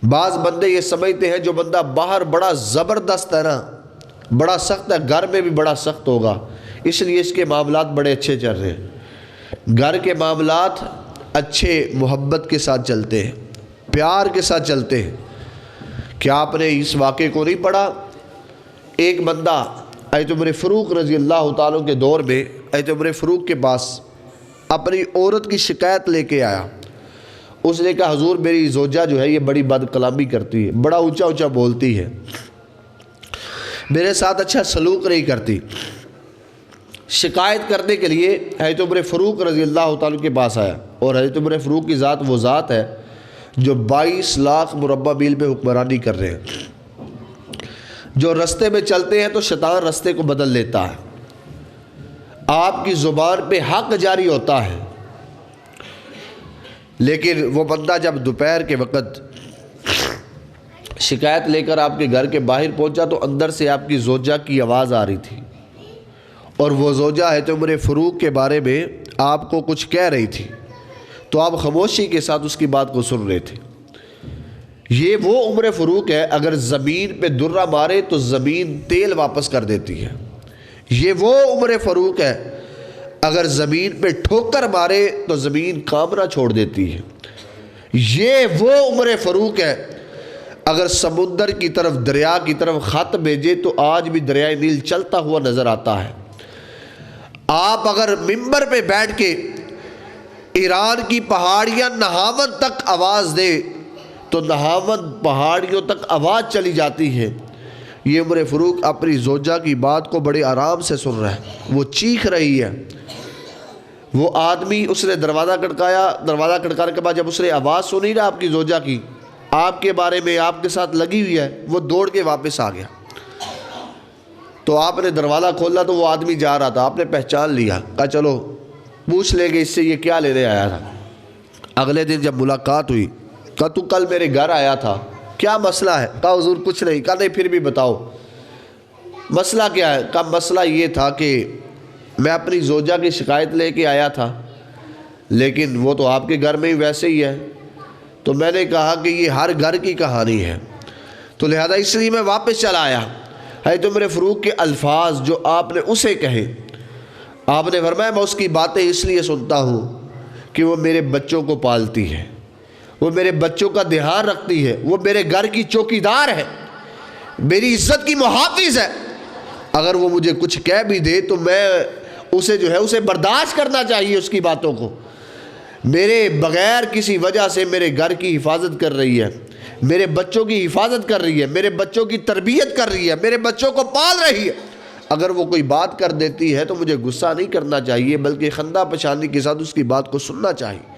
بعض بندے یہ سمجھتے ہیں جو بندہ باہر بڑا زبردست ہے نا، بڑا سخت ہے، گھر میں بھی بڑا سخت ہوگا، اس لیے اس کے معاملات بڑے اچھے چل رہے ہیں۔ گھر کے معاملات اچھے محبت کے ساتھ چلتے ہیں، پیار کے ساتھ چلتے ہیں۔ کیا آپ نے اس واقعے کو نہیں پڑھا؟ ایک بندہ حضرت عمر فاروق رضی اللہ تعالیٰ کے دور میں حضرت عمر فاروق کے پاس اپنی عورت کی شکایت لے کے آیا۔ اس نے کہا حضور میری زوجہ جو ہے یہ بڑی بد کلامی کرتی ہے، بڑا اونچا اونچا بولتی ہے، میرے ساتھ اچھا سلوک نہیں کرتی۔ شکایت کرنے کے لیے حضرت عمر فاروق رضی اللہ تعالیٰ کے پاس آیا، اور حضرت عمر فاروق کی ذات وہ ذات ہے جو 22 لاکھ مربع میل پہ حکمرانی کر رہے ہیں۔ جو رستے میں چلتے ہیں تو شیطان رستے کو بدل لیتا ہے، آپ کی زبان پہ حق جاری ہوتا ہے، لیکن وہ بندہ جب دوپہر کے وقت شکایت لے کر آپ کے گھر کے باہر پہنچا تو اندر سے آپ کی زوجہ کی آواز آ رہی تھی، اور وہ زوجہ حضرت عمر فاروق کے بارے میں آپ کو کچھ کہہ رہی تھی، تو آپ خاموشی کے ساتھ اس کی بات کو سن رہے تھے۔ یہ وہ عمر فاروق ہے اگر زمین پہ درہ مارے تو زمین تیل واپس کر دیتی ہے۔ یہ وہ عمر فاروق ہے اگر زمین پہ ٹھوکر مارے تو زمین کانپنا چھوڑ دیتی ہے۔ یہ وہ عمر فاروق ہے اگر سمندر کی طرف، دریا کی طرف خط بھیجے تو آج بھی دریائے نیل چلتا ہوا نظر آتا ہے۔ آپ اگر ممبر پہ بیٹھ کے ایران کی پہاڑیاں نہاون تک آواز دے تو نہاون پہاڑیوں تک آواز چلی جاتی ہے۔ یہ عمر فاروق اپنی زوجہ کی بات کو بڑے آرام سے سن رہا ہے، وہ چیخ رہی ہے۔ وہ آدمی، اس نے دروازہ کھٹکایا، دروازہ کھٹکانے کے بعد جب اس نے آواز سنی نا آپ کی زوجہ کی، آپ کے بارے میں آپ کے ساتھ لگی ہوئی ہے، وہ دوڑ کے واپس آ گیا۔ تو آپ نے دروازہ کھولا تو وہ آدمی جا رہا تھا، آپ نے پہچان لیا، کہا چلو پوچھ لے گے اس سے یہ کیا لینے آیا تھا۔ اگلے دن جب ملاقات ہوئی، کہا تو کل میرے گھر آیا تھا، کیا مسئلہ ہے؟ کہا حضور کچھ نہیں۔ کہا نہیں پھر بھی بتاؤ مسئلہ کیا ہے؟ کہا مسئلہ یہ تھا کہ میں اپنی زوجہ کی شکایت لے کے آیا تھا، لیکن وہ تو آپ کے گھر میں ہی ویسے ہی ہے، تو میں نے کہا کہ یہ ہر گھر کی کہانی ہے، تو لہذا اس لیے میں واپس چلا آیا۔ حضرت عمر فاروق کے الفاظ جو آپ نے اسے کہے، آپ نے فرمایا میں اس کی باتیں اس لیے سنتا ہوں کہ وہ میرے بچوں کو پالتی ہے، وہ میرے بچوں کا دھیان رکھتی ہے، وہ میرے گھر کی چوکیدار ہے، میری عزت کی محافظ ہے۔ اگر وہ مجھے کچھ کہہ بھی دے تو میں اسے جو ہے اسے برداشت کرنا چاہیے، اس کی باتوں کو۔ میرے بغیر کسی وجہ سے میرے گھر کی حفاظت کر رہی ہے، میرے بچوں کی حفاظت کر رہی ہے، میرے بچوں کی تربیت کر رہی ہے، میرے بچوں کو پال رہی ہے۔ اگر وہ کوئی بات کر دیتی ہے تو مجھے غصہ نہیں کرنا چاہیے، بلکہ خندہ پچھانی کے ساتھ اس کی بات کو سننا چاہیے۔